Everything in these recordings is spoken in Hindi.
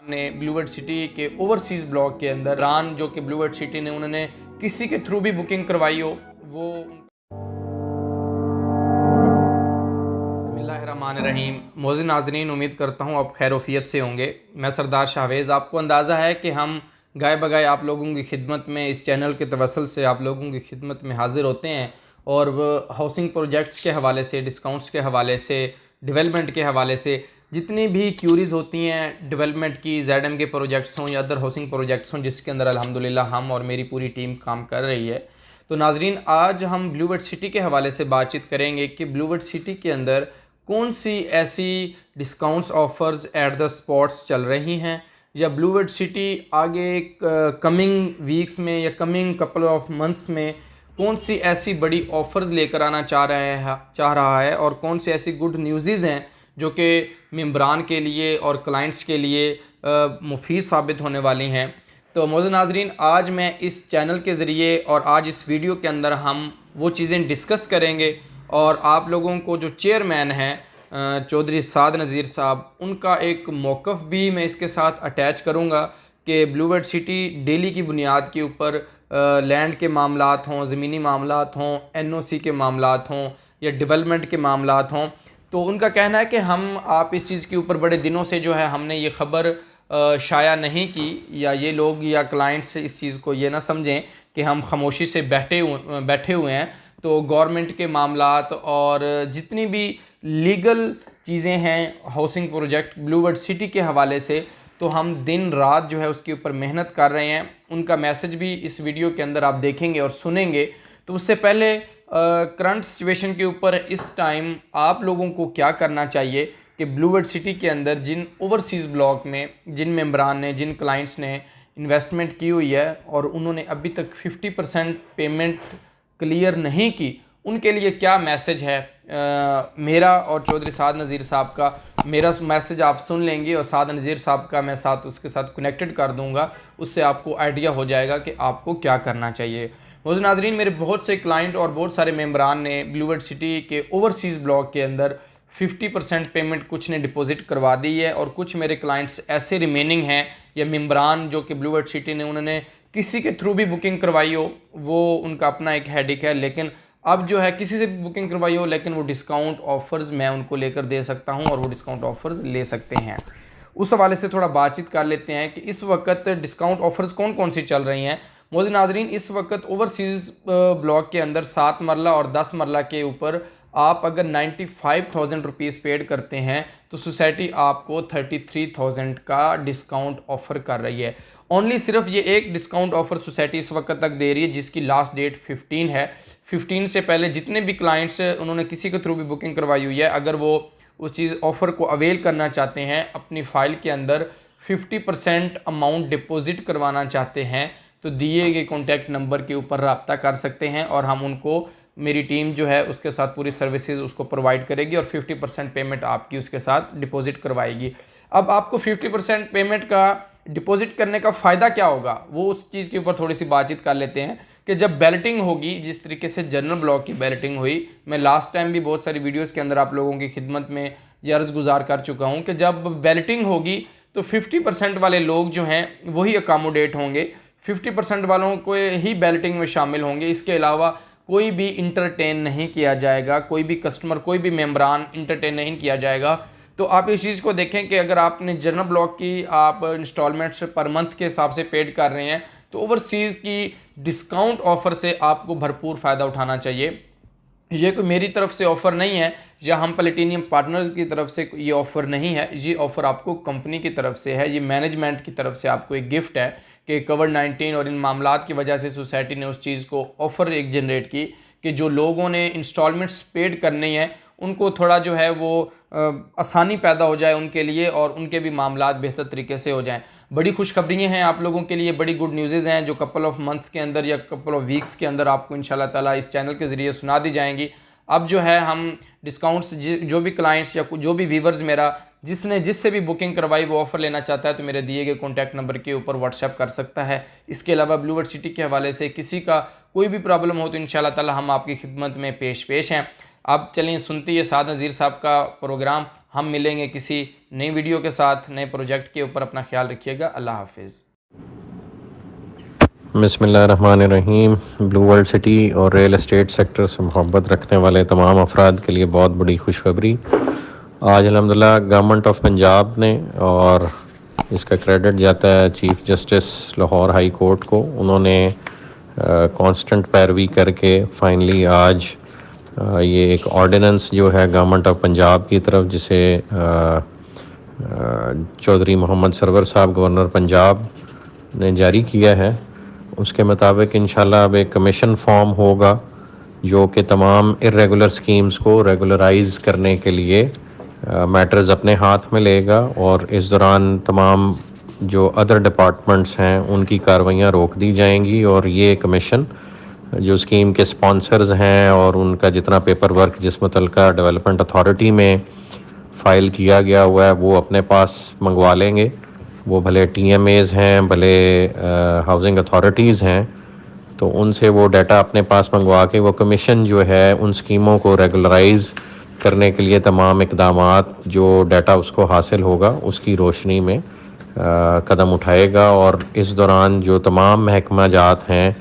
ने ब्लूवर्ड सिटी के ओवरसीज़ ब्लॉक के अंदर रान जो कि ब्लूवर्ड सिटी ने उन्होंने किसी के थ्रू भी बुकिंग करवाई हो वो बिस्मिल्लाहिर्रहमानिर्रहीम। मोज़िन नाज़रीन, उम्मीद करता हूँ आप खैरोफियत से होंगे। मैं सरदार शाहवेज़, आपको अंदाज़ा है कि हम गाय बगाए आप लोगों की खिदमत में इस चैनल के तवसल से आप लोगों की खिदमत में हाज़िर होते हैं और वह हाउसिंग प्रोजेक्ट्स के हवाले से, डिस्काउंट्स के हवाले से, डेवलपमेंट के हवाले से जितनी भी क्यूरीज़ होती हैं डेवलपमेंट की, ZM के प्रोजेक्ट्स हों या अदर हाउसिंग प्रोजेक्ट्स हों जिसके अंदर अल्हम्दुलिल्लाह हम और मेरी पूरी टीम काम कर रही है। तो नाजरीन, आज हम ब्लूवर्ड सिटी के हवाले से बातचीत करेंगे कि ब्लूवर्ड सिटी के अंदर कौन सी ऐसी discounts offers at the spots चल रही हैं या ब्लूवर्ड सिटी आगे कमिंग वीक्स में या कमिंग कपल ऑफ मंथ्स में कौन सी ऐसी बड़ी ऑफ़र्स लेकर आना चाह रहा है और कौन सी ऐसी गुड न्यूज़ हैं जो कि मेंबरान के लिए और क्लाइंट्स के लिए मुफीद साबित होने वाली हैं। तो मौजूद नाजरीन, आज मैं इस चैनल के ज़रिए और आज इस वीडियो के अंदर हम वो चीज़ें डिस्कस करेंगे और आप लोगों को जो चेयरमैन हैं चौधरी साद नज़ीर साहब, उनका एक मौक़िफ़ भी मैं इसके साथ अटैच करूँगा कि ब्लूवर्ड सिटी डेली की बुनियाद के ऊपर लैंड के मामलात हों, ज़मीनी मामलात हों, NOC के मामलात हों या डेवलपमेंट के मामलात हों, तो उनका कहना है कि आप इस चीज़ के ऊपर बड़े दिनों से जो है हमने ये ख़बर शाया नहीं की या ये लोग या क्लाइंट्स इस चीज़ को ये ना समझें कि हम खामोशी से बैठे हुए हैं। तो गवर्नमेंट के मामलात और जितनी भी लीगल चीज़ें हैं हाउसिंग प्रोजेक्ट ब्लूवर्ड सिटी के हवाले से, तो हम दिन रात जो है उसके ऊपर मेहनत कर रहे हैं। उनका मैसेज भी इस वीडियो के अंदर आप देखेंगे और सुनेंगे। तो उससे पहले करंट सिचुएशन के ऊपर इस टाइम आप लोगों को क्या करना चाहिए कि ब्लूवर्ड सिटी के अंदर जिन ओवरसीज़ ब्लॉक में जिन मेंबरान ने, जिन क्लाइंट्स ने इन्वेस्टमेंट की हुई है और उन्होंने अभी तक 50% पेमेंट क्लियर नहीं की, उनके लिए क्या मैसेज है मेरा और चौधरी साद नज़ीर साहब का। मेरा मैसेज आप सुन लेंगे और साद नज़ीर साहब का मैं उसके साथ कनेक्टेड कर दूंगा, उससे आपको आइडिया हो जाएगा कि आपको क्या करना चाहिए। मौजूद नाजरीन, मेरे बहुत से क्लाइंट और बहुत सारे मेंबरान ने ब्लूवर्ड सिटी के ओवरसीज़ ब्लॉक के अंदर 50% पेमेंट कुछ ने डिपॉजिट करवा दी है और कुछ मेरे क्लाइंट्स ऐसे रिमेनिंग हैं या मेंबरान जो कि ब्लूवर्ड सिटी ने उन्होंने किसी के थ्रू भी बुकिंग करवाई हो, वो उनका अपना एक हेडेक है। लेकिन अब जो है किसी से भी बुकिंग करवाई हो लेकिन वो डिस्काउंट ऑफ़र्स मैं उनको लेकर दे सकता हूँ और वो डिस्काउंट ऑफ़र्स ले सकते हैं। उस हवाले से थोड़ा बातचीत कर लेते हैं कि इस वक्त डिस्काउंट ऑफ़र्स कौन कौन सी चल रही हैं। मौजूद नाजरीन, इस वक्त ओवरसीज़ ब्लॉक के अंदर 7 मरला और 10 मरला के ऊपर आप अगर 95,000 रुपीज़ पेड करते हैं तो सोसाइटी आपको 33,000 का डिस्काउंट ऑफ़र कर रही है। ओनली सिर्फ ये एक डिस्काउंट ऑफ़र सोसाइटी इस वक्त तक दे रही है जिसकी लास्ट डेट 15 है। 15 से पहले जितने भी क्लाइंट्स उन्होंने किसी के थ्रू भी बुकिंग करवाई हुई है, अगर वो उस चीज़ ऑफ़र को अवेल करना चाहते हैं, अपनी फ़ाइल के अंदर 50% अमाउंट डिपॉजिट करवाना चाहते हैं, तो दिए गए कॉन्टैक्ट नंबर के ऊपर रब्ता कर सकते हैं और हम उनको, मेरी टीम जो है उसके साथ पूरी सर्विसेज उसको प्रोवाइड करेगी और 50% पेमेंट आपकी उसके साथ डिपॉजिट करवाएगी। अब आपको 50% पेमेंट का डिपॉजिट करने का फ़ायदा क्या होगा, वो उस चीज़ के ऊपर थोड़ी सी बातचीत कर लेते हैं कि जब बैलेटिंग होगी, जिस तरीके से जनरल ब्लॉक की बैलेटिंग हुई, मैं लास्ट टाइम भी बहुत सारी वीडियोज़ के अंदर आप लोगों की खिदमत में ये अर्ज़ गुजार कर चुका हूँ कि जब बैलेटिंग होगी तो 50% वाले लोग जो हैं वही अकामोडेट होंगे, 50% वालों को ही बैलेटिंग में शामिल होंगे। इसके अलावा कोई भी इंटरटेन नहीं किया जाएगा, कोई भी कस्टमर, कोई भी मेंबरान इंटरटेन नहीं किया जाएगा। तो आप इस चीज़ को देखें कि अगर आपने जनरल ब्लॉक की आप इंस्टॉलमेंट्स पर मंथ के हिसाब से पेड कर रहे हैं तो ओवरसीज़ की डिस्काउंट ऑफ़र से आपको भरपूर फ़ायदा उठाना चाहिए। ये कोई मेरी तरफ से ऑफ़र नहीं है या हम प्लेटिनियम पार्टनर की तरफ से ये ऑफ़र नहीं है, ये ऑफ़र आपको कंपनी की तरफ से है, ये मैनेजमेंट की तरफ से आपको एक गिफ्ट है कि कोविड-19 और इन मामलात की वजह से सोसाइटी ने उस चीज़ को ऑफ़र एक जनरेट की कि जो लोगों ने इंस्टॉलमेंट्स पेड करनी है उनको थोड़ा जो है वो आसानी पैदा हो जाए उनके लिए और उनके भी मामलात बेहतर तरीके से हो जाएं। बड़ी खुशखबरियाँ हैं आप लोगों के लिए, बड़ी गुड न्यूज़ेज़ हैं जो कपल ऑफ मंथ्स के अंदर या कपल ऑफ वीक्स के अंदर आपको इंशाल्लाह ताला इस चैनल के ज़रिए सुना दी जाएंगी। अब जो है हम डिस्काउंट्स जो भी क्लाइंट्स या जो भी व्यूवर्स मेरा जिससे भी बुकिंग करवाई वो ऑफ़र लेना चाहता है तो मेरे दिए गए कॉन्टैक्ट नंबर के ऊपर व्हाट्सएप कर सकता है। इसके अलावा ब्लूवर्ड सिटी के हवाले से किसी का कोई भी प्रॉब्लम हो तो इंशाल्लाह ताला हम आपकी खिदमत में पेश हैं। अब चलिए सुनते हैं साद नज़ीर साहब का प्रोग्राम हम मिलेंगे किसी नई वीडियो के साथ, नए प्रोजेक्ट के ऊपर। अपना ख्याल रखिएगा। अल्लाह हाफिज़। बिस्मिल्लाहिर्रहमानिर्रहीम। ब्लू वर्ल्ड सिटी और रियल एस्टेट सेक्टर से मोहब्बत रखने वाले तमाम अफराद के लिए बहुत बड़ी खुशखबरी। आज अल्हम्दुलिल्लाह गवर्नमेंट ऑफ पंजाब ने, और इसका क्रेडिट जाता है chief justice Lahore high court को, उन्होंने कांस्टेंट पैरवी करके फाइनली आज ये एक ऑर्डिनेंस जो है गवर्नमेंट ऑफ पंजाब की तरफ, जिसे चौधरी मोहम्मद सरवर साहब गवर्नर पंजाब ने जारी किया है, उसके मुताबिक इंशाल्लाह अब एक कमीशन फॉर्म होगा जो कि तमाम इर्रेगुलर स्कीम्स को रेगुलराइज करने के लिए मैटर्स अपने हाथ में लेगा, और इस दौरान तमाम जो अदर डिपार्टमेंट्स हैं उनकी कार्रवाइयाँ रोक दी जाएंगी, और ये कमीशन जो स्कीम के स्पॉन्सर्स हैं और उनका जितना पेपर वर्क जिस मुतल्लिका डेवलपमेंट अथॉरिटी में फ़ाइल किया गया हुआ है वो अपने पास मंगवा लेंगे। वो भले TMAs हैं, भले हाउसिंग अथॉरिटीज़ हैं, तो उनसे वो डाटा अपने पास मंगवा के वो कमीशन जो है उन स्कीमों को रेगुलराइज करने के लिए तमाम इक़दामात जो डाटा उसको हासिल होगा उसकी रोशनी में कदम उठाएगा। और इस दौरान जो तमाम महकमा जात हैं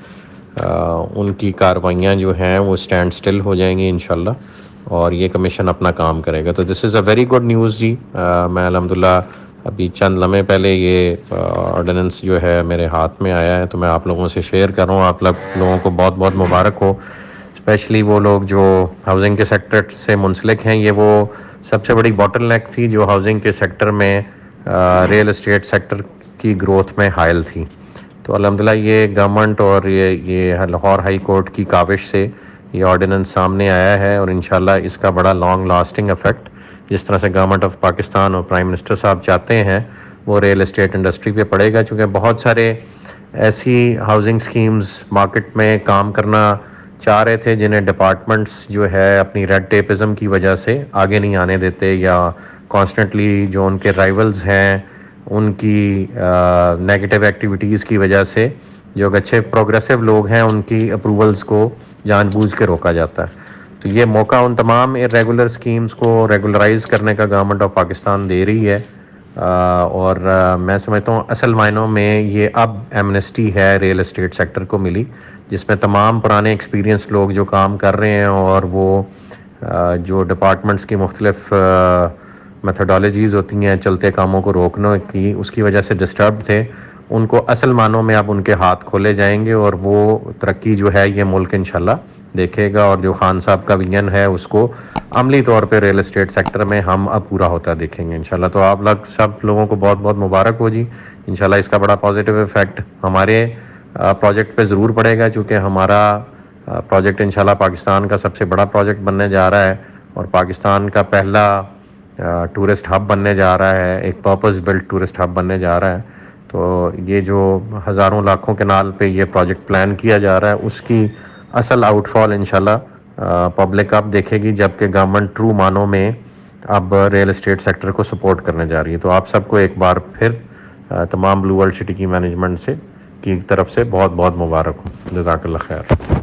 उनकी कार्रवाइयाँ जो हैं वो स्टैंड स्टिल हो जाएंगी इंशाल्लाह, और ये कमीशन अपना काम करेगा। तो this is a very good news जी। मैं अल्हम्दुलिल्लाह अभी चंद लम्हे पहले ये ऑर्डिनेंस जो है मेरे हाथ में आया है, तो मैं आप लोगों से शेयर कर रहा हूँ। आप लोगों को बहुत बहुत मुबारक हो, स्पेशली वो लोग जो हाउसिंग के सेक्टर से मुंसलिक हैं। ये वो सबसे बड़ी बॉटलनेक थी जो हाउसिंग के सेक्टर में रियल एस्टेट सेक्टर की ग्रोथ में हायल थी। तो अल्हम्दुलिल्लाह ये गवर्नमेंट और ये लाहौर हाई कोर्ट की काविश से ये ऑर्डिनेंस सामने आया है, और इंशाल्लाह इसका बड़ा लॉन्ग लास्टिंग इफ़ेक्ट जिस तरह से गवर्नमेंट ऑफ पाकिस्तान और प्राइम मिनिस्टर साहब चाहते हैं वो रियल एस्टेट इंडस्ट्री पे पड़ेगा। चूँकि बहुत सारे ऐसी हाउसिंग स्कीम्स मार्केट में काम करना चाह रहे थे जिन्हें डिपार्टमेंट्स जो है अपनी रेड टेपिज़म की वजह से आगे नहीं आने देते, या कॉन्स्टेंटली जो उनके राइवल्स हैं उनकी नेगेटिव एक्टिविटीज़ की वजह से जो अच्छे प्रोग्रेसिव लोग हैं उनकी अप्रूवल्स को जानबूझ के रोका जाता है। तो ये मौका उन तमाम इरेगुलर स्कीम्स को रेगुलराइज करने का गवर्नमेंट ऑफ पाकिस्तान दे रही है, और मैं समझता हूँ असल मायनों में ये अब एमनेस्टी है रियल एस्टेट सेक्टर को मिली, जिसमें तमाम पुराने एक्सपीरियंस लोग जो काम कर रहे हैं और वो जो डिपार्टमेंट्स की मुख्तलिफ मेथडोलॉजीज़ होती हैं चलते कामों को रोकने की, उसकी वजह से डिस्टर्ब थे, उनको असल मानों में अब उनके हाथ खोले जाएंगे, और वो तरक्की जो है ये मुल्क इंशाल्लाह देखेगा। और जो खान साहब का विजन है उसको अमली तौर पे रियल एस्टेट सेक्टर में हम अब पूरा होता देखेंगे इंशाल्लाह। तो आप लोग सब लोगों को बहुत बहुत मुबारक हो जी। इंशाल्लाह इसका बड़ा पॉजिटिव इफ़ेक्ट हमारे प्रोजेक्ट पे ज़रूर पड़ेगा, चूँकि हमारा प्रोजेक्ट इंशाल्लाह पाकिस्तान का सबसे बड़ा प्रोजेक्ट बनने जा रहा है, और पाकिस्तान का पहला टूरिस्ट हब बनने जा रहा है, एक पर्पस बिल्ट टूरिस्ट हब बनने जा रहा है। तो ये जो हज़ारों लाखों केनाल पे ये प्रोजेक्ट प्लान किया जा रहा है उसकी असल आउटफॉल इंशाल्लाह पब्लिक अब देखेगी, जबकि गवर्नमेंट ट्रू मानों में अब रियल एस्टेट सेक्टर को सपोर्ट करने जा रही है। तो आप सबको एक बार फिर तमाम ब्लू वर्ल्ड सिटी की मैनेजमेंट से की तरफ से बहुत बहुत मुबारक हो। जज़ाकल्लाह खैर।